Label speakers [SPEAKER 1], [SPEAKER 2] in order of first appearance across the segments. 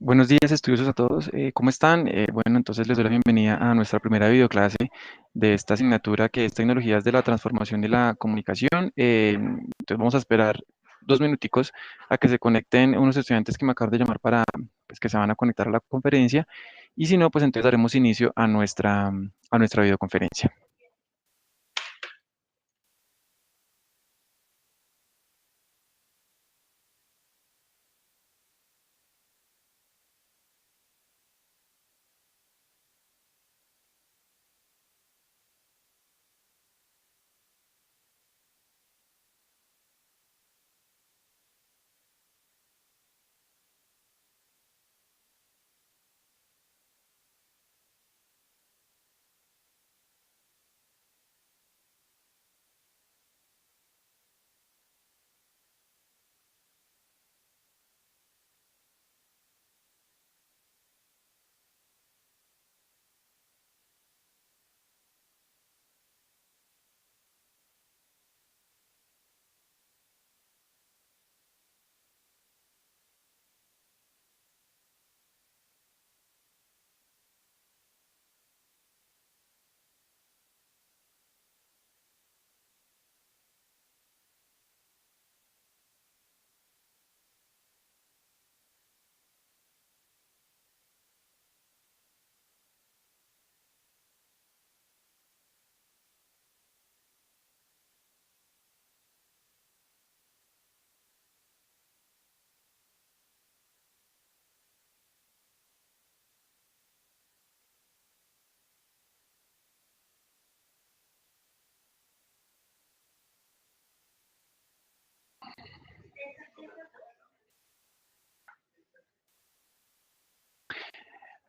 [SPEAKER 1] Buenos días, estudiosos a todos. ¿Cómo están? Bueno, entonces les doy la bienvenida a nuestra primera videoclase de esta asignatura que es Tecnologías de la Transformación de la Comunicación. Entonces vamos a esperar 2 minuticos a que se conecten unos estudiantes que me acaban de llamar para pues, que se van a conectar a la conferencia. Y si no, pues entonces daremos inicio a nuestra videoconferencia.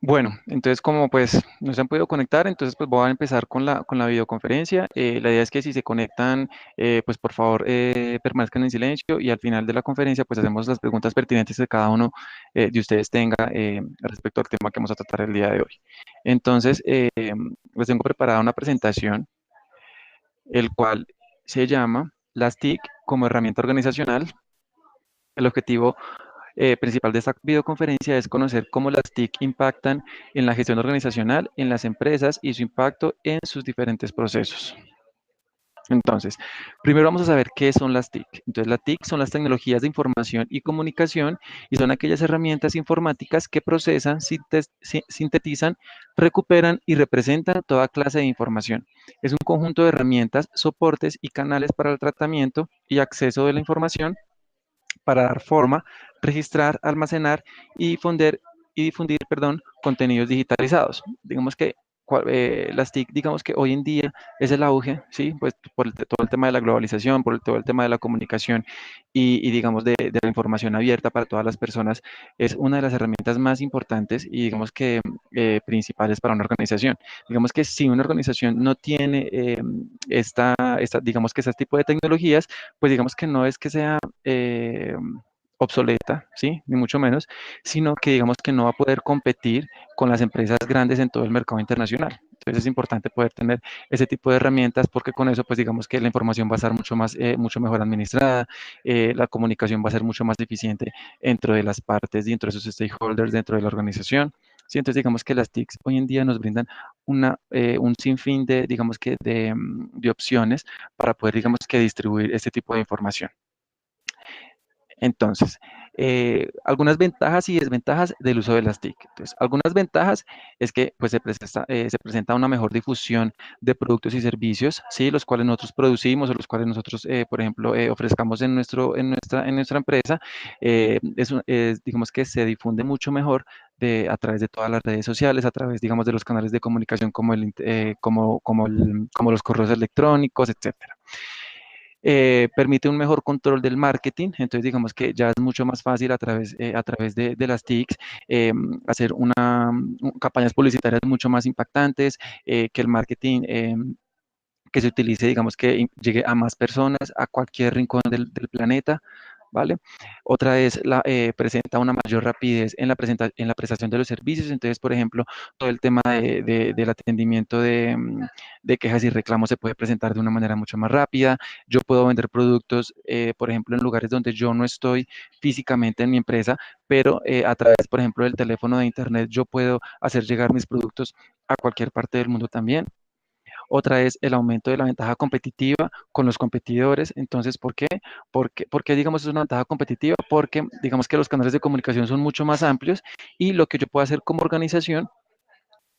[SPEAKER 1] Bueno, entonces como pues no se han podido conectar, entonces pues voy a empezar con la videoconferencia. La idea es que si se conectan, pues por favor permanezcan en silencio y al final de la conferencia pues hacemos las preguntas pertinentes que cada uno de ustedes tenga respecto al tema que vamos a tratar el día de hoy. Entonces, les tengo preparada una presentación, el cual se llama las TIC como herramienta organizacional. El objetivo principal de esta videoconferencia es conocer cómo las TIC impactan en la gestión organizacional, en las empresas y su impacto en sus diferentes procesos. Entonces, primero vamos a saber qué son las TIC. Entonces, las TIC son las tecnologías de información y comunicación y son aquellas herramientas informáticas que procesan, sintetizan, recuperan y representan toda clase de información. Es un conjunto de herramientas, soportes y canales para el tratamiento y acceso de la información para dar forma, registrar, almacenar y difundir, perdón, contenidos digitalizados. Digamos que las TIC, digamos que hoy en día es el auge, ¿sí? Pues por todo el tema de la globalización, todo el tema de la comunicación y digamos de la información abierta para todas las personas, es una de las herramientas más importantes y digamos que principales para una organización. Digamos que si una organización no tiene digamos que este tipo de tecnologías, pues digamos que no es que sea obsoleta, ¿sí? Ni mucho menos, sino que digamos que no va a poder competir con las empresas grandes en todo el mercado internacional. Entonces es importante poder tener ese tipo de herramientas porque con eso, pues digamos que la información va a estar mucho mejor administrada, la comunicación va a ser mucho más eficiente dentro de las partes, dentro de sus stakeholders, dentro de la organización. Sí, entonces digamos que las TICs hoy en día nos brindan un sinfín digamos que de opciones para poder, digamos que distribuir este tipo de información. Entonces, algunas ventajas y desventajas del uso de las TIC. Entonces, algunas ventajas es que pues, se presenta una mejor difusión de productos y servicios, ¿sí? Los cuales nosotros producimos o los cuales nosotros, por ejemplo, ofrezcamos en nuestra empresa. Digamos que se difunde mucho mejor a través de todas las redes sociales, a través, digamos, de los canales de comunicación como los correos electrónicos, etcétera. Permite un mejor control del marketing, entonces digamos que ya es mucho más fácil a través de las TICs hacer campañas publicitarias mucho más impactantes, que el marketing que se utilice, digamos que llegue a más personas, a cualquier rincón del planeta, ¿vale? Otra es presenta una mayor rapidez en en la prestación de los servicios. Entonces, por ejemplo, todo el tema del atendimiento de quejas y reclamos se puede presentar de una manera mucho más rápida. Yo puedo vender productos, por ejemplo, en lugares donde yo no estoy físicamente en mi empresa, pero a través, por ejemplo, del teléfono de internet, yo puedo hacer llegar mis productos a cualquier parte del mundo también. Otra es el aumento de la ventaja competitiva con los competidores. Entonces, ¿por qué? Porque digamos, es una ventaja competitiva? Porque, digamos que los canales de comunicación son mucho más amplios y lo que yo puedo hacer como organización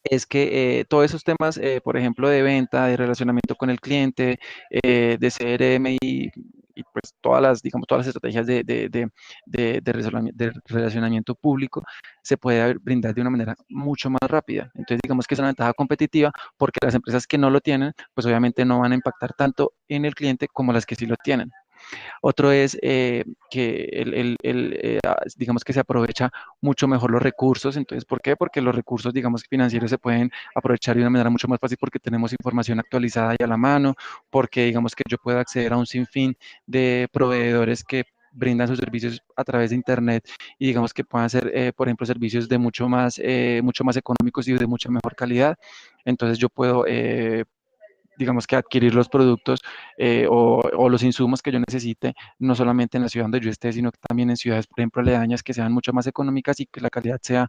[SPEAKER 1] es que todos esos temas, por ejemplo, de venta, de relacionamiento con el cliente, de CRM y, pues todas digamos, todas las estrategias de relacionamiento público se puede brindar de una manera mucho más rápida. Entonces, digamos que es una ventaja competitiva porque las empresas que no lo tienen, pues obviamente no van a impactar tanto en el cliente como las que sí lo tienen. Otro es que digamos que se aprovecha mucho mejor los recursos. Entonces, ¿por qué? Porque los recursos, digamos, financieros se pueden aprovechar de una manera mucho más fácil porque tenemos información actualizada y a la mano, porque digamos que yo puedo acceder a un sinfín de proveedores que brindan sus servicios a través de Internet y digamos que puedan ser, por ejemplo, servicios de mucho más económicos y de mucha mejor calidad. Entonces yo puedo digamos que adquirir los productos o los insumos que yo necesite, no solamente en la ciudad donde yo esté, sino que también en ciudades, por ejemplo, aledañas que sean mucho más económicas y que la calidad sea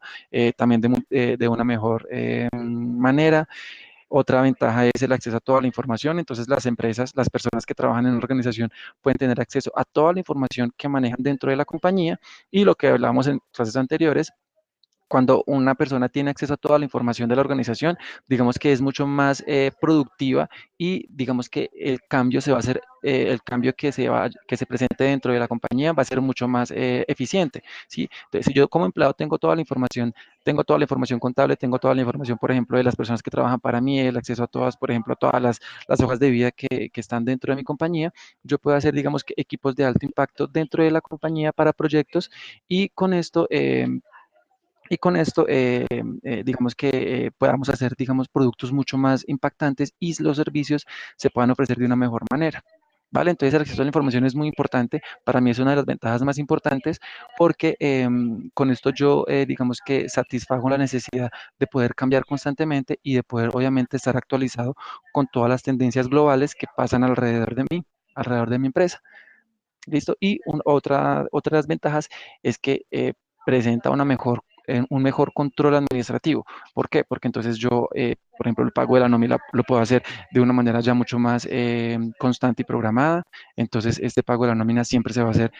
[SPEAKER 1] también de una mejor manera. Otra ventaja es el acceso a toda la información. Entonces, las empresas, las personas que trabajan en una organización pueden tener acceso a toda la información que manejan dentro de la compañía y lo que hablábamos en clases anteriores, cuando una persona tiene acceso a toda la información de la organización, digamos que es mucho más productiva y digamos que el cambio se va a hacer, el cambio que se presente dentro de la compañía va a ser mucho más eficiente, ¿sí? Entonces, si yo como empleado tengo toda la información contable, tengo toda la información, por ejemplo, de las personas que trabajan para mí, el acceso a todas, por ejemplo, a todas las hojas de vida que están dentro de mi compañía, yo puedo hacer, digamos que equipos de alto impacto dentro de la compañía para proyectos y con esto digamos que podamos hacer, digamos, productos mucho más impactantes y los servicios se puedan ofrecer de una mejor manera. ¿Vale? Entonces el acceso a la información es muy importante. Para mí es una de las ventajas más importantes porque con esto yo, digamos que satisfago la necesidad de poder cambiar constantemente y de poder, obviamente, estar actualizado con todas las tendencias globales que pasan alrededor de mi empresa. ¿Listo? Y otra de las ventajas es que presenta un mejor control administrativo. ¿Por qué? Porque entonces yo, por ejemplo, el pago de la nómina lo puedo hacer de una manera ya mucho más constante y programada. Entonces, este pago de la nómina siempre se va a hacer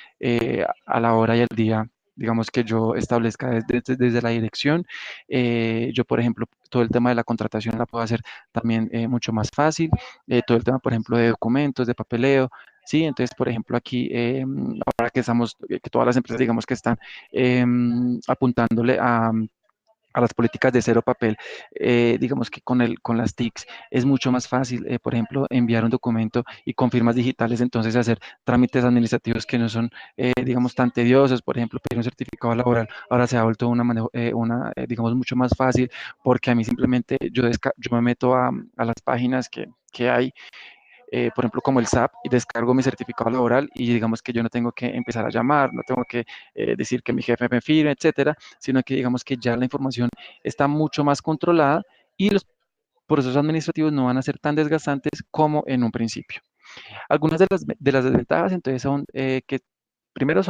[SPEAKER 1] a la hora y al día, digamos que yo establezca desde la dirección. Yo, por ejemplo, todo el tema de la contratación la puedo hacer también mucho más fácil. Todo el tema, por ejemplo, de documentos, de papeleo. Sí, entonces, por ejemplo, aquí, ahora que que todas las empresas, digamos que están apuntándole a las políticas de cero papel, digamos que con las TICs es mucho más fácil, por ejemplo, enviar un documento y con firmas digitales, entonces hacer trámites administrativos que no son, digamos, tan tediosos. Por ejemplo, pedir un certificado laboral, ahora se ha vuelto digamos, mucho más fácil, porque a mí simplemente yo me meto a las páginas que hay, por ejemplo, como el SAP, y descargo mi certificado laboral y digamos que yo no tengo que empezar a llamar, no tengo que decir que mi jefe me firme, etcétera, sino que digamos que ya la información está mucho más controlada y los procesos administrativos no van a ser tan desgastantes como en un principio. Algunas de las desventajas entonces son que primero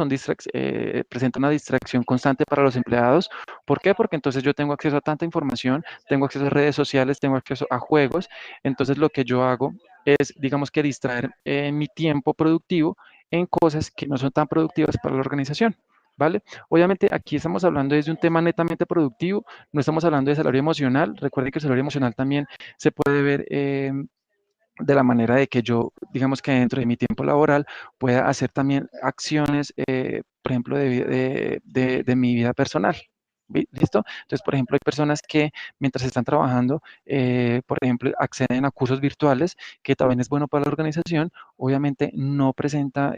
[SPEAKER 1] presentan una distracción constante para los empleados. ¿Por qué? Porque entonces yo tengo acceso a tanta información, tengo acceso a redes sociales, tengo acceso a juegos. Entonces lo que yo hago es, digamos que distraer mi tiempo productivo en cosas que no son tan productivas para la organización. ¿Vale? Obviamente aquí estamos hablando desde un tema netamente productivo, no estamos hablando de salario emocional. Recuerden que el salario emocional también se puede ver de la manera de que yo, digamos que dentro de mi tiempo laboral, pueda hacer también acciones, por ejemplo, de mi vida personal. ¿Listo? Entonces, por ejemplo, hay personas que mientras están trabajando, por ejemplo, acceden a cursos virtuales, que también es bueno para la organización. Obviamente no presenta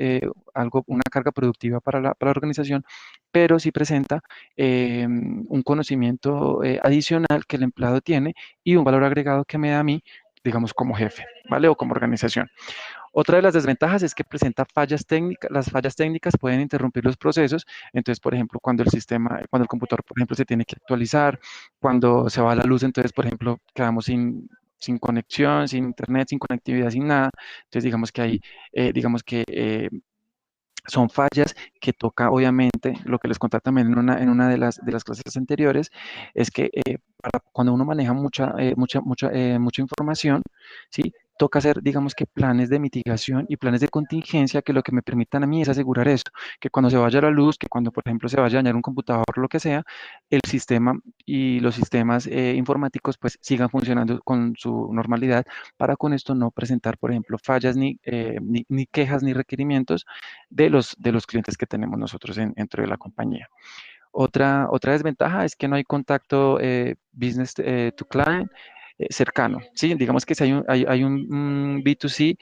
[SPEAKER 1] una carga productiva para la organización, pero sí presenta un conocimiento adicional que el empleado tiene y un valor agregado que me da a mí, digamos, como jefe, ¿vale? O como organización. Otra de las desventajas es que presenta fallas técnicas. Las fallas técnicas pueden interrumpir los procesos. Entonces, por ejemplo, cuando el sistema, cuando el computador, por ejemplo, se tiene que actualizar, cuando se va la luz, entonces, por ejemplo, quedamos sin conexión, sin internet, sin conectividad, sin nada. Entonces, digamos que ahí, digamos que son fallas que toca, obviamente, lo que les contaba también en una de las clases anteriores, es que cuando uno maneja mucha información, ¿sí? Toca hacer, digamos que planes de mitigación y planes de contingencia que lo que me permitan a mí es asegurar esto, que cuando se vaya la luz, que cuando, por ejemplo, se vaya a dañar un computador o lo que sea, el sistema y los sistemas informáticos pues sigan funcionando con su normalidad para con esto no presentar, por ejemplo, fallas ni quejas ni requerimientos de los clientes que tenemos nosotros dentro de la compañía. Otra desventaja es que no hay contacto business to client cercano, ¿sí? Digamos que si hay un B2C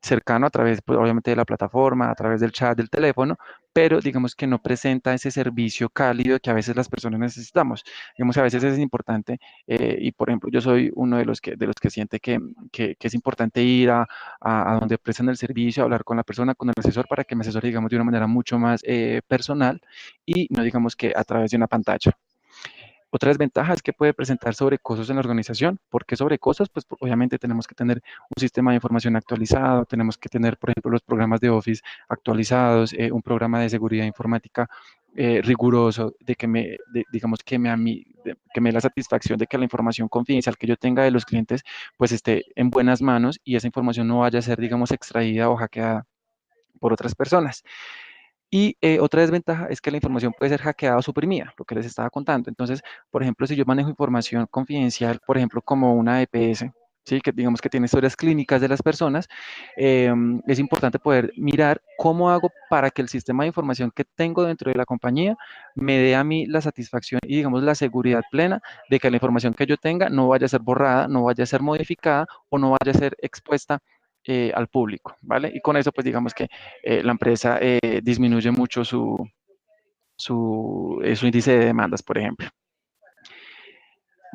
[SPEAKER 1] cercano a través, pues, obviamente, de la plataforma, a través del chat, del teléfono, pero digamos que no presenta ese servicio cálido que a veces las personas necesitamos. Digamos que a veces es importante y, por ejemplo, yo soy uno de los que siente que es importante ir a donde prestan el servicio, hablar con la persona, con el asesor, para que me asesore, digamos, de una manera mucho más personal y no digamos que a través de una pantalla. Otra desventaja es que puede presentar sobrecostos en la organización. ¿Por qué sobrecostos? Pues obviamente tenemos que tener un sistema de información actualizado, tenemos que tener, por ejemplo, los programas de Office actualizados, un programa de seguridad informática riguroso, digamos que que me dé la satisfacción de que la información confidencial que yo tenga de los clientes pues esté en buenas manos y esa información no vaya a ser, digamos, extraída o hackeada por otras personas. Y otra desventaja es que la información puede ser hackeada o suprimida, lo que les estaba contando. Entonces, por ejemplo, si yo manejo información confidencial, por ejemplo, como una EPS, ¿sí? Que digamos que tiene historias clínicas de las personas, es importante poder mirar cómo hago para que el sistema de información que tengo dentro de la compañía me dé a mí la satisfacción y, digamos, la seguridad plena de que la información que yo tenga no vaya a ser borrada, no vaya a ser modificada o no vaya a ser expuesta al público, ¿vale? Y con eso, pues digamos que la empresa disminuye mucho su índice de demandas, por ejemplo.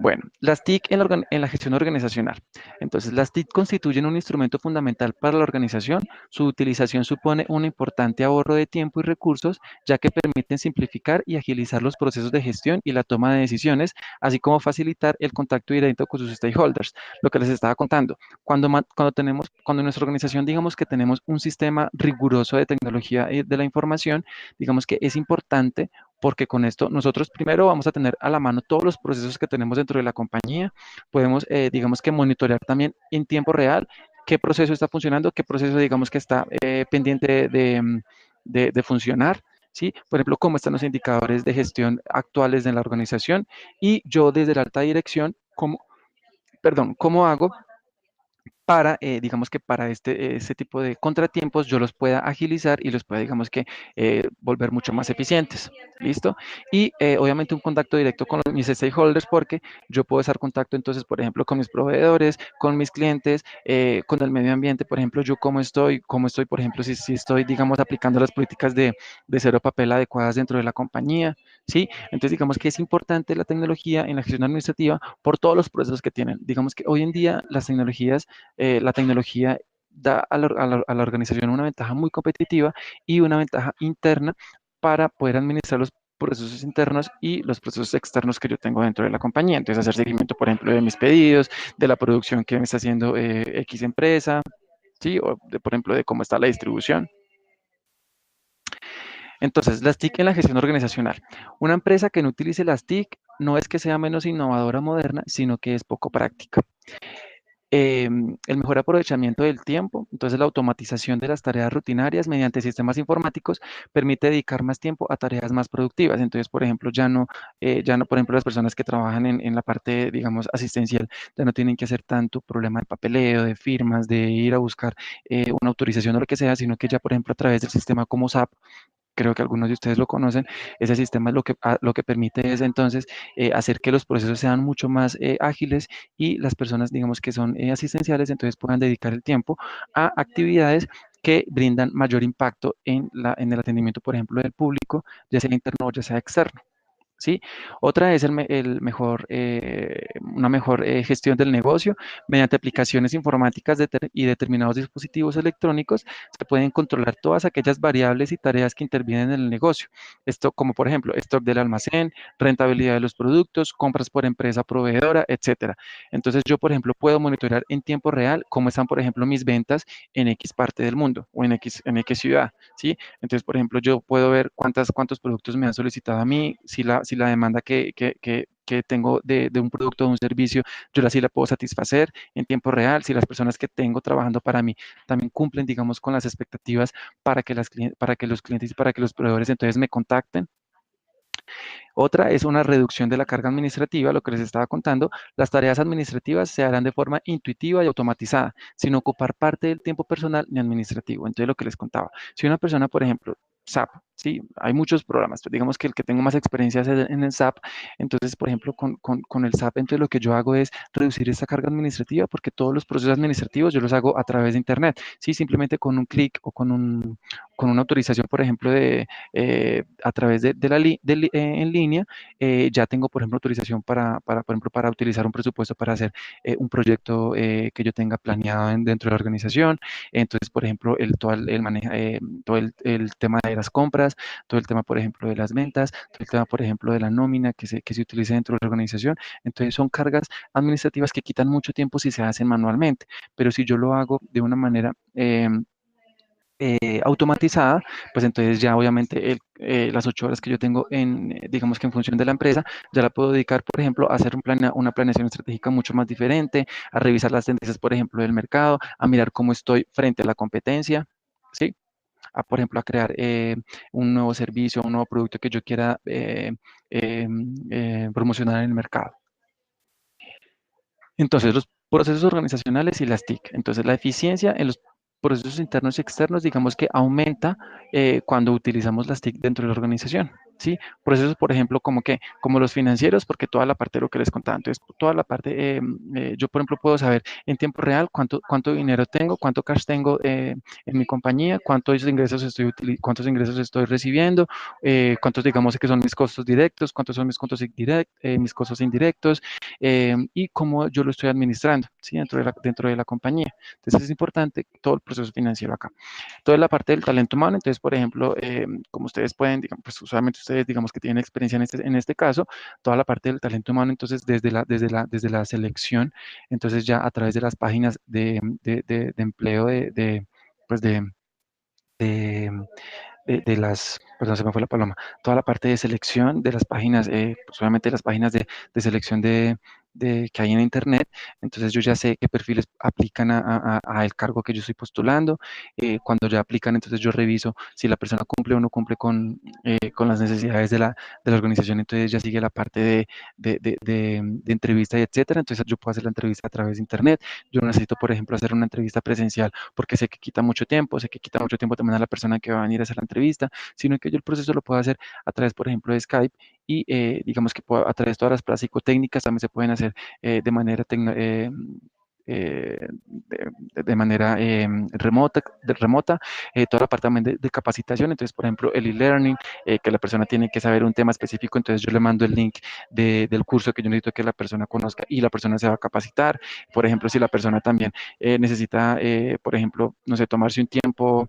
[SPEAKER 1] Bueno, las TIC en la gestión organizacional. Entonces, las TIC constituyen un instrumento fundamental para la organización. Su utilización supone un importante ahorro de tiempo y recursos, ya que permiten simplificar y agilizar los procesos de gestión y la toma de decisiones, así como facilitar el contacto directo con sus stakeholders. Lo que les estaba contando, cuando en nuestra organización digamos que tenemos un sistema riguroso de tecnología de la información, digamos que es importante porque con esto nosotros primero vamos a tener a la mano todos los procesos que tenemos dentro de la compañía, podemos, digamos que monitorear también en tiempo real qué proceso está funcionando, qué proceso, digamos que está pendiente de funcionar, ¿sí? Por ejemplo, cómo están los indicadores de gestión actuales de la organización y yo desde la alta dirección, cómo hago para, digamos que para este tipo de contratiempos yo los pueda agilizar y los pueda, digamos que, volver mucho más eficientes. ¿Listo? Y obviamente un contacto directo con mis stakeholders porque yo puedo estar en contacto entonces, por ejemplo, con mis proveedores, con mis clientes, con el medio ambiente, por ejemplo, yo cómo estoy, por ejemplo, si estoy, digamos, aplicando las políticas de cero papel adecuadas dentro de la compañía, ¿sí? Entonces, digamos que es importante la tecnología en la gestión administrativa por todos los procesos que tienen. Digamos que hoy en día la tecnología da a la organización una ventaja muy competitiva y una ventaja interna para poder administrar los procesos internos y los procesos externos que yo tengo dentro de la compañía. Entonces, hacer seguimiento, por ejemplo, de mis pedidos, de la producción que me está haciendo X empresa, ¿sí? O, por ejemplo, de cómo está la distribución. Entonces, las TIC en la gestión organizacional. Una empresa que no utilice las TIC no es que sea menos innovadora, moderna, sino que es poco práctica. El mejor aprovechamiento del tiempo, entonces la automatización de las tareas rutinarias mediante sistemas informáticos permite dedicar más tiempo a tareas más productivas. Entonces, por ejemplo, ya no, por ejemplo, las personas que trabajan en la parte, digamos, asistencial, ya no tienen que hacer tanto problema de papeleo, de firmas, de ir a buscar una autorización o lo que sea, sino que ya, por ejemplo, a través del sistema como SAP, creo que algunos de ustedes lo conocen, ese sistema lo que permite es entonces hacer que los procesos sean mucho más ágiles y las personas, digamos, que son asistenciales, entonces puedan dedicar el tiempo a actividades que brindan mayor impacto en el atendimiento, por ejemplo, del público, ya sea interno o ya sea externo. ¿sí? Otra es una mejor gestión del negocio. Mediante aplicaciones informáticas y determinados dispositivos electrónicos, se pueden controlar todas aquellas variables y tareas que intervienen en el negocio. Esto, como por ejemplo, stock del almacén, rentabilidad de los productos, compras por empresa proveedora, etcétera. Entonces, yo, por ejemplo, puedo monitorear en tiempo real cómo están, por ejemplo, mis ventas en X parte del mundo o en X ciudad, ¿sí? Entonces, por ejemplo, yo puedo ver cuántos productos me han solicitado a mí, si la demanda que tengo de un producto o de un servicio, yo la sí la puedo satisfacer en tiempo real, si las personas que tengo trabajando para mí también cumplen, digamos, con las expectativas para que los clientes y para que los proveedores entonces me contacten. Otra es una reducción de la carga administrativa, lo que les estaba contando. Las tareas administrativas se harán de forma intuitiva y automatizada, sin ocupar parte del tiempo personal ni administrativo. Entonces, lo que les contaba, si una persona, por ejemplo, SAP, sí, hay muchos programas, pero digamos que el que tengo más experiencia es en el SAP. Entonces, por ejemplo, con el SAP, entonces lo que yo hago es reducir esta carga administrativa porque todos los procesos administrativos yo los hago a través de Internet, sí, simplemente con un clic o con una autorización, por ejemplo, a través en línea, ya tengo, por ejemplo, autorización por ejemplo, para utilizar un presupuesto para hacer un proyecto que yo tenga planeado dentro de la organización. Entonces, por ejemplo, todo el tema de las compras, todo el tema, por ejemplo, de las ventas, todo el tema, por ejemplo, de la nómina que se utilice dentro de la organización. Entonces, son cargas administrativas que quitan mucho tiempo si se hacen manualmente, pero si yo lo hago de una manera automatizada, pues entonces ya obviamente las 8 horas que yo tengo digamos que en función de la empresa, ya la puedo dedicar, por ejemplo, a hacer una planeación estratégica mucho más diferente, a revisar las tendencias, por ejemplo, del mercado, a mirar cómo estoy frente a la competencia, ¿sí? A, por ejemplo, a crear un nuevo servicio, un nuevo producto que yo quiera promocionar en el mercado. Entonces, los procesos organizacionales y las TIC. Entonces, la eficiencia en los procesos internos y externos, digamos que aumenta cuando utilizamos las TIC dentro de la organización, ¿sí? Procesos, por ejemplo, como los financieros, porque toda la parte de lo que les contaba, entonces, toda la parte, yo, por ejemplo, puedo saber en tiempo real cuánto dinero tengo, cuánto cash tengo en mi compañía, cuántos ingresos estoy recibiendo, cuántos, digamos, que son mis costos directos, cuántos son mis costos indirectos, y cómo yo lo estoy administrando, ¿sí? Dentro de la compañía. Entonces es importante todo el proceso financiero acá. Toda la parte del talento humano, entonces, por ejemplo, como ustedes pueden, digamos, pues usualmente ustedes, digamos que tienen experiencia en este caso, toda la parte del talento humano, entonces, desde la selección, entonces ya a través de las páginas de empleo pues perdón, se me fue la paloma, toda la parte de selección de las páginas, pues obviamente las páginas de selección que hay en Internet, entonces yo ya sé qué perfiles aplican a el cargo que yo estoy postulando. Cuando ya aplican, entonces yo reviso si la persona cumple o no cumple con las necesidades de la organización, entonces ya sigue la parte de entrevista y etcétera, entonces yo puedo hacer la entrevista a través de Internet. Yo no necesito, por ejemplo, hacer una entrevista presencial porque sé que quita mucho tiempo, sé que quita mucho tiempo también a la persona que va a venir a hacer la entrevista, sino que yo el proceso lo puedo hacer a través, por ejemplo, de Skype y digamos que a través de todas las pruebas psicotécnicas también se pueden hacer de manera de manera remota, toda la parte también de capacitación, entonces, por ejemplo, el e-learning, que la persona tiene que saber un tema específico, entonces yo le mando el link del curso que yo necesito que la persona conozca y la persona se va a capacitar. Por ejemplo, si la persona también necesita, por ejemplo, no sé, tomarse un tiempo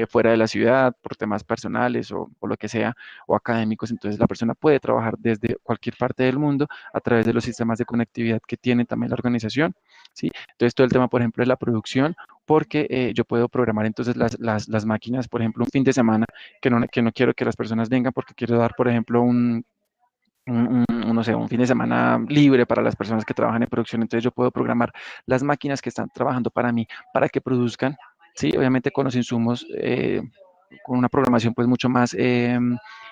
[SPEAKER 1] fuera de la ciudad por temas personales o lo que sea, o académicos, entonces la persona puede trabajar desde cualquier parte del mundo a través de los sistemas de conectividad que tiene también la organización, ¿sí? Entonces todo el tema, por ejemplo, de la producción, porque yo puedo programar entonces las máquinas, por ejemplo, un fin de semana que no quiero que las personas vengan porque quiero dar, por ejemplo, no sé, un fin de semana libre para las personas que trabajan en producción. Entonces yo puedo programar las máquinas que están trabajando para mí para que produzcan, sí, obviamente con los insumos, con una programación pues mucho más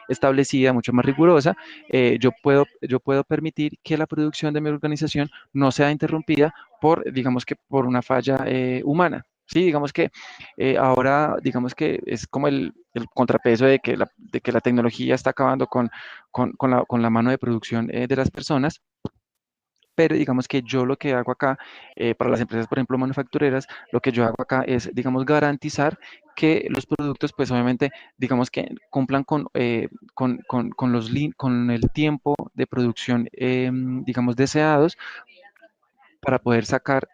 [SPEAKER 1] establecida, mucho más rigurosa. Yo puedo permitir que la producción de mi organización no sea interrumpida digamos que por una falla humana. Sí, digamos que ahora, digamos que es como el contrapeso de que la tecnología está acabando con la mano de producción de las personas. pero digamos que yo lo que hago acá, para las empresas, por ejemplo, manufactureras, lo que yo hago acá es, digamos, garantizar que los productos, pues obviamente, digamos que cumplan con con el tiempo de producción, digamos, deseados para poder sacar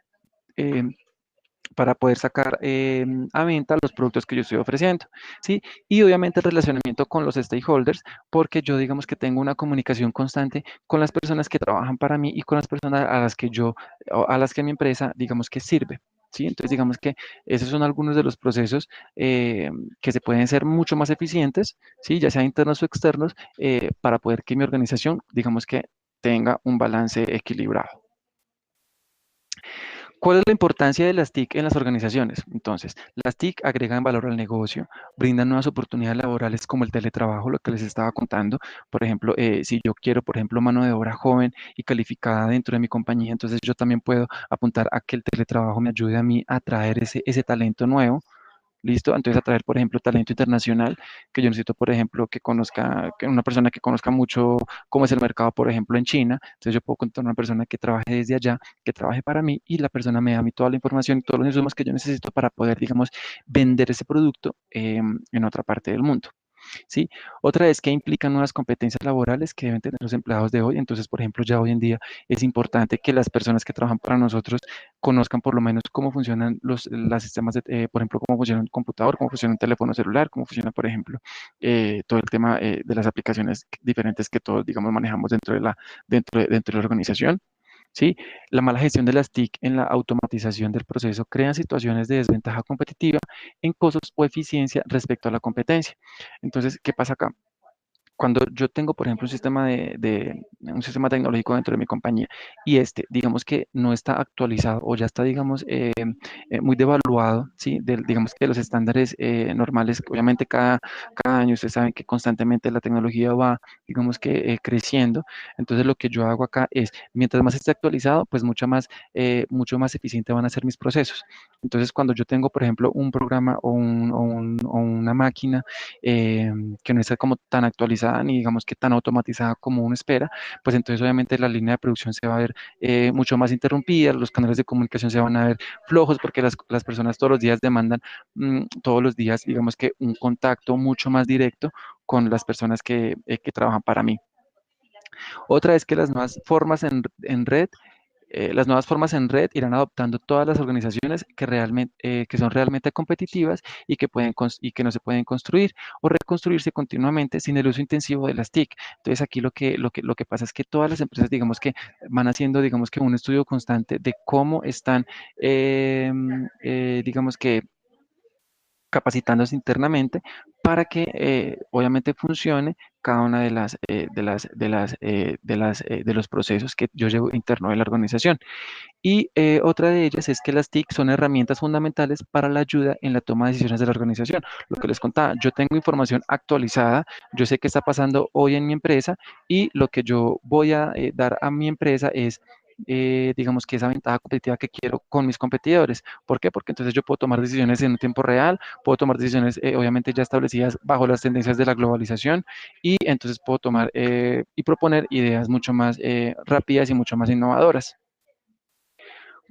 [SPEAKER 1] eh, a venta los productos que yo estoy ofreciendo, ¿sí? Y obviamente el relacionamiento con los stakeholders, porque yo digamos que tengo una comunicación constante con las personas que trabajan para mí y con las personas a las que a las que mi empresa, digamos que sirve. ¿Sí? Entonces, digamos que esos son algunos de los procesos que se pueden ser mucho más eficientes, ¿sí? Ya sea internos o externos, para poder que mi organización, digamos que tenga un balance equilibrado. ¿Cuál es la importancia de las TIC en las organizaciones? Entonces, las TIC agregan valor al negocio, brindan nuevas oportunidades laborales como el teletrabajo, lo que les estaba contando. Por ejemplo, si yo quiero, por ejemplo, mano de obra joven y calificada dentro de mi compañía, entonces yo también puedo apuntar a que el teletrabajo me ayude a mí a traer ese talento nuevo. ¿Listo? Entonces atraer, por ejemplo, talento internacional, que yo necesito, por ejemplo, que conozca, que una persona que conozca mucho cómo es el mercado, por ejemplo, en China. Entonces yo puedo contar a una persona que trabaje desde allá, que trabaje para mí y la persona me da a mí toda la información y todos los insumos que yo necesito para poder, digamos, vender ese producto en otra parte del mundo. ¿Sí? Otra es que implican nuevas competencias laborales que deben tener los empleados de hoy. Entonces, por ejemplo, ya hoy en día es importante que las personas que trabajan para nosotros conozcan por lo menos cómo funcionan los sistemas, por ejemplo, cómo funciona un computador, cómo funciona un teléfono celular, cómo funciona, por ejemplo, todo el tema de las aplicaciones diferentes que todos, digamos, manejamos dentro de la organización. ¿Sí? La mala gestión de las TIC en la automatización del proceso crean situaciones de desventaja competitiva en costos o eficiencia respecto a la competencia. Entonces, ¿qué pasa acá? Cuando yo tengo, por ejemplo, un sistema tecnológico dentro de mi compañía y digamos que no está actualizado o ya está, digamos, muy devaluado, ¿sí? Digamos que los estándares normales, obviamente cada año ustedes saben que constantemente la tecnología va, digamos que creciendo. Entonces, lo que yo hago acá es, mientras más esté actualizado, pues mucho más eficiente van a ser mis procesos. Entonces, cuando yo tengo, por ejemplo, un programa o una máquina, eh, que no está como tan actualizada ni digamos que tan automatizada como uno espera, pues entonces obviamente la línea de producción se va a ver mucho más interrumpida, los canales de comunicación se van a ver flojos porque las personas todos los días demandan, todos los días, digamos que un contacto mucho más directo con las personas que trabajan para mí. Otra es que las nuevas formas en red irán adoptando todas las organizaciones que son realmente competitivas y y que no se pueden construir o reconstruirse continuamente sin el uso intensivo de las TIC. Entonces aquí lo que pasa es que todas las empresas, digamos que van haciendo, digamos que un estudio constante de cómo están, digamos que capacitándose internamente para que obviamente funcione cada una de los procesos que yo llevo interno de la organización. Y otra de ellas es que las TIC son herramientas fundamentales para la ayuda en la toma de decisiones de la organización. Lo que les contaba, yo tengo información actualizada, yo sé qué está pasando hoy en mi empresa y lo que yo voy a dar a mi empresa es, digamos que esa ventaja competitiva que quiero con mis competidores. ¿Por qué? Porque entonces yo puedo tomar decisiones en un tiempo real, puedo tomar decisiones obviamente ya establecidas bajo las tendencias de la globalización y entonces puedo tomar y proponer ideas mucho más rápidas y mucho más innovadoras.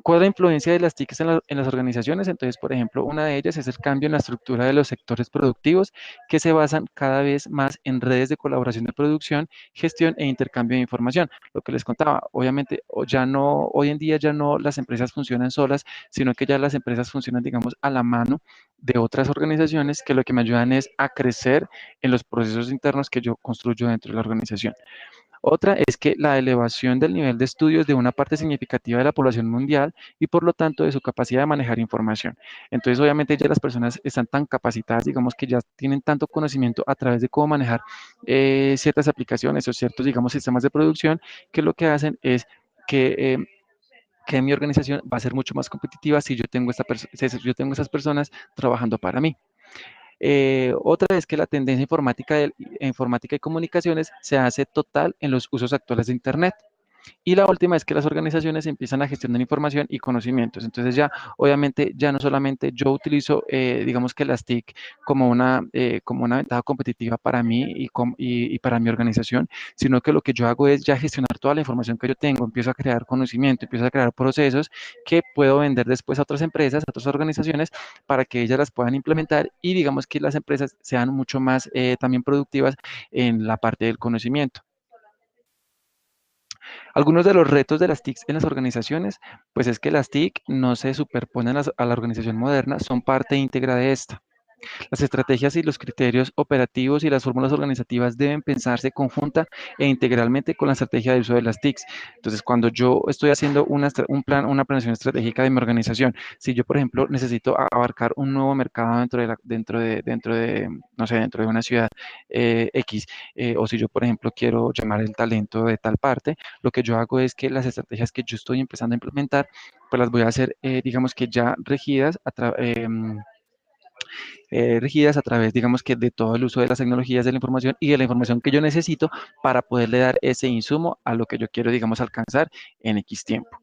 [SPEAKER 1] ¿Cuál es la influencia de las TICs en las organizaciones? Entonces, por ejemplo, una de ellas es el cambio en la estructura de los sectores productivos que se basan cada vez más en redes de colaboración de producción, gestión e intercambio de información. Lo que les contaba, obviamente, hoy en día ya no las empresas funcionan solas, sino que ya las empresas funcionan, digamos, a la mano de otras organizaciones que lo que me ayudan es a crecer en los procesos internos que yo construyo dentro de la organización. Otra es que la elevación del nivel de estudios de una parte significativa de la población mundial y por lo tanto de su capacidad de manejar información. Entonces, obviamente ya las personas están tan capacitadas, digamos que ya tienen tanto conocimiento a través de cómo manejar ciertas aplicaciones o ciertos, digamos, sistemas de producción, que lo que hacen es que que mi organización va a ser mucho más competitiva si si yo tengo esas personas trabajando para mí. Otra es que la tendencia informática y comunicaciones se hace total en los usos actuales de Internet. Y la última es que las organizaciones empiezan a gestionar información y conocimientos. Entonces ya, obviamente, ya no solamente yo utilizo, digamos que las TIC como una ventaja competitiva para mí y para mi organización, sino que lo que yo hago es ya gestionar toda la información que yo tengo, empiezo a crear conocimiento, empiezo a crear procesos que puedo vender después a otras empresas, a otras organizaciones, para que ellas las puedan implementar y digamos que las empresas sean mucho más también productivas en la parte del conocimiento. Algunos de los retos de las TICs en las organizaciones, pues es que las TIC no se superponen a la organización moderna, son parte íntegra de esta. Las estrategias y los criterios operativos y las fórmulas organizativas deben pensarse conjunta e integralmente con la estrategia de uso de las TICs. Entonces, cuando yo estoy haciendo un plan, una planeación estratégica de mi organización, si yo, por ejemplo, necesito abarcar un nuevo mercado no sé, dentro de una ciudad X, o si yo, por ejemplo, quiero llamar el talento de tal parte, lo que yo hago es que las estrategias que yo estoy empezando a implementar, pues las voy a hacer, digamos que ya regidas a través, digamos que de todo el uso de las tecnologías de la información y de la información que yo necesito para poderle dar ese insumo a lo que yo quiero, digamos, alcanzar en X tiempo.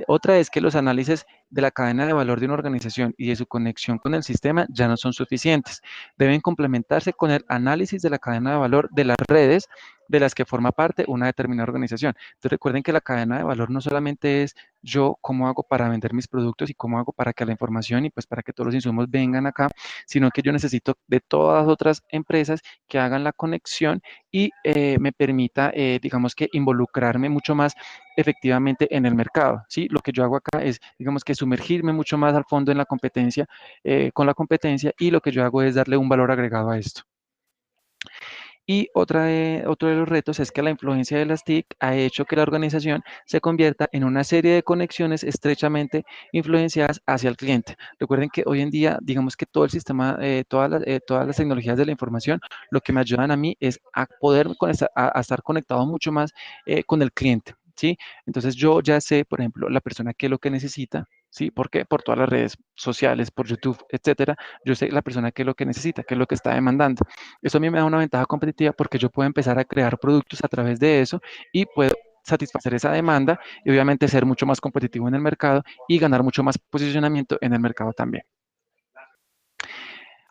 [SPEAKER 1] Otra es que los análisis de la cadena de valor de una organización y de su conexión con el sistema ya no son suficientes. Deben complementarse con el análisis de la cadena de valor de las redes de las que forma parte una determinada organización. Entonces recuerden que la cadena de valor no solamente es yo cómo hago para vender mis productos y cómo hago para que la información y pues para que todos los insumos vengan acá, sino que yo necesito de todas las otras empresas que hagan la conexión y me permita, digamos que, involucrarme mucho más efectivamente en el mercado. ¿Sí? Lo que yo hago acá es, digamos que sumergirme mucho más al fondo en la competencia, con la competencia, y lo que yo hago es darle un valor agregado a esto. Y otro de los retos es que la influencia de las TIC ha hecho que la organización se convierta en una serie de conexiones estrechamente influenciadas hacia el cliente. Recuerden que hoy en día, digamos que todo el sistema, todas las tecnologías de la información, lo que me ayudan a mí es a poder a estar conectado mucho más con el cliente. ¿Sí? Entonces yo ya sé, por ejemplo, la persona qué es lo que necesita, ¿sí? ¿Por qué? Por todas las redes sociales, por YouTube, etcétera. Yo sé la persona qué es lo que necesita, qué es lo que está demandando. Eso a mí me da una ventaja competitiva porque yo puedo empezar a crear productos a través de eso y puedo satisfacer esa demanda y obviamente ser mucho más competitivo en el mercado y ganar mucho más posicionamiento en el mercado también.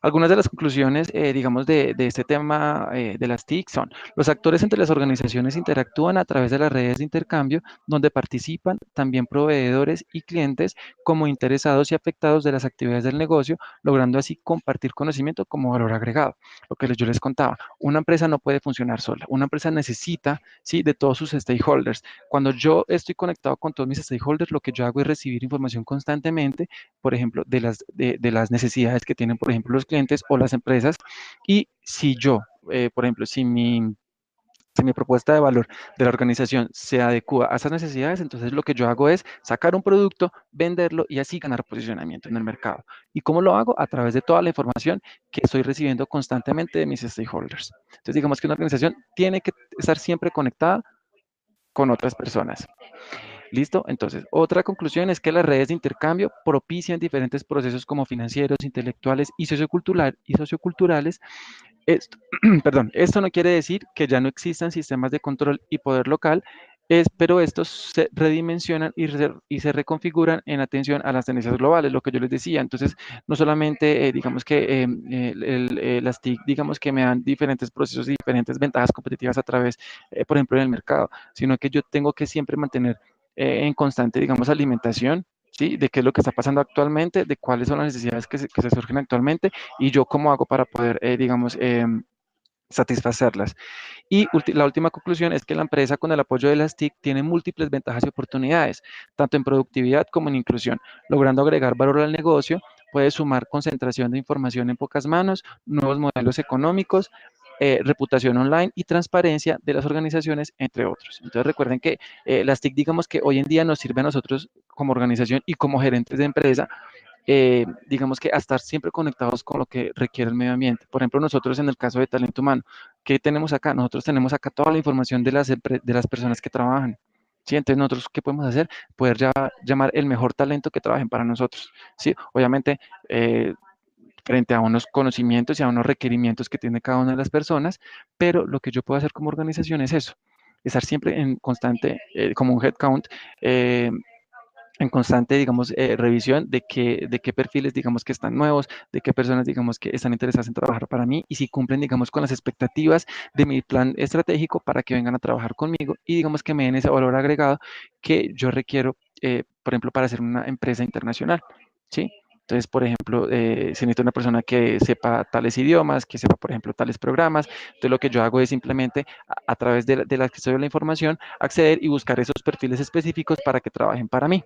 [SPEAKER 1] Algunas de las conclusiones, digamos, de este tema de las TIC son, los actores entre las organizaciones interactúan a través de las redes de intercambio, donde participan también proveedores y clientes como interesados y afectados de las actividades del negocio, logrando así compartir conocimiento como valor agregado. Lo que yo les contaba, una empresa no puede funcionar sola, una empresa necesita, ¿sí?, de todos sus stakeholders. Cuando yo estoy conectado con todos mis stakeholders, lo que yo hago es recibir información constantemente, por ejemplo, de las necesidades que tienen, por ejemplo, los clientes o las empresas. Y si yo, por ejemplo, si mi propuesta de valor de la organización se adecua a esas necesidades, entonces lo que yo hago es sacar un producto, venderlo y así ganar posicionamiento en el mercado. ¿Y cómo lo hago? A través de toda la información que estoy recibiendo constantemente de mis stakeholders. Entonces, digamos que una organización tiene que estar siempre conectada con otras personas. ¿Listo? Entonces, otra conclusión es que las redes de intercambio propician diferentes procesos como financieros, intelectuales y socioculturales. Esto, perdón, esto no quiere decir que ya no existan sistemas de control y poder local, pero estos se redimensionan y se reconfiguran en atención a las tendencias globales, lo que yo les decía. Entonces, no solamente, digamos que las TIC, digamos que me dan diferentes procesos y diferentes ventajas competitivas a través, por ejemplo, en el mercado, sino que yo tengo que siempre mantener en constante, digamos, alimentación, ¿sí? De qué es lo que está pasando actualmente, de cuáles son las necesidades que se surgen actualmente y yo cómo hago para poder, digamos, satisfacerlas. Y la última conclusión es que la empresa con el apoyo de las TIC tiene múltiples ventajas y oportunidades, tanto en productividad como en inclusión, logrando agregar valor al negocio, puede sumar concentración de información en pocas manos, nuevos modelos económicos, reputación online y transparencia de las organizaciones, entre otros. Entonces recuerden que las TIC, digamos que hoy en día nos sirve a nosotros como organización y como gerentes de empresa, digamos que a estar siempre conectados con lo que requiere el medio ambiente. Por ejemplo, nosotros en el caso de talento humano, ¿qué tenemos acá? Nosotros tenemos acá toda la información de las personas que trabajan. ¿Sí? Entonces, nosotros, ¿qué podemos hacer? Poder llamar el mejor talento que trabajen para nosotros. ¿Sí? Obviamente, frente a unos conocimientos y a unos requerimientos que tiene cada una de las personas, pero lo que yo puedo hacer como organización es eso, estar siempre en constante, como un headcount, eh, en constante, digamos, revisión de qué perfiles, digamos, que están nuevos, de qué personas, digamos, que están interesadas en trabajar para mí y si cumplen, digamos, con las expectativas de mi plan estratégico para que vengan a trabajar conmigo y, digamos, que me den ese valor agregado que yo requiero, por ejemplo, para ser una empresa internacional, ¿sí? Entonces, por ejemplo, si necesito una persona que sepa tales idiomas, que sepa, por ejemplo, tales programas, entonces lo que yo hago es simplemente a través de la acceso de la información, acceder y buscar esos perfiles específicos para que trabajen para mí.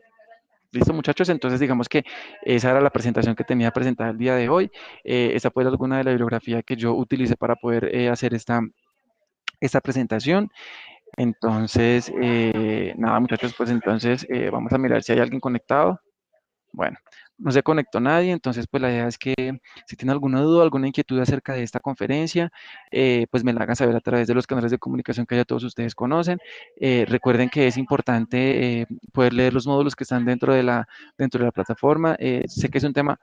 [SPEAKER 1] Listo, muchachos. Entonces, digamos que esa era la presentación que tenía presentada el día de hoy. Esa fue alguna de la bibliografía que yo utilicé para poder hacer esta presentación. Entonces, nada, muchachos, pues entonces vamos a mirar si hay alguien conectado. Bueno, no se conectó nadie, entonces pues la idea es que si tienen alguna duda, alguna inquietud acerca de esta conferencia, pues me la hagan saber a través de los canales de comunicación que ya todos ustedes conocen. Recuerden que es importante poder leer los módulos que están dentro de la plataforma. Sé que es un tema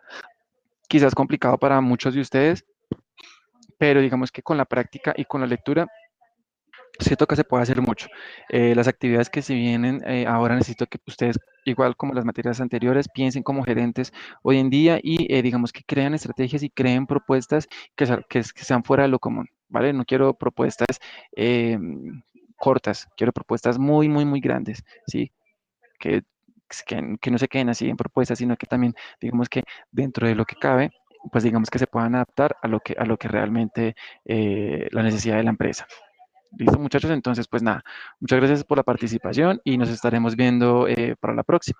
[SPEAKER 1] quizás complicado para muchos de ustedes, pero digamos que con la práctica y con la lectura siento que se puede hacer mucho. Las actividades que se vienen ahora necesito que ustedes, igual como las materias anteriores, piensen como gerentes hoy en día y digamos que crean estrategias y creen propuestas que sean fuera de lo común, ¿vale? No quiero propuestas eh, cortas, quiero propuestas muy, muy, muy grandes, ¿sí? Que, que no se queden así en propuestas, sino que también, digamos que dentro de lo que cabe, pues digamos que se puedan adaptar a lo que realmente la necesidad de la empresa. Listo, muchachos. Entonces, pues nada, muchas gracias por la participación y nos estaremos viendo para la próxima.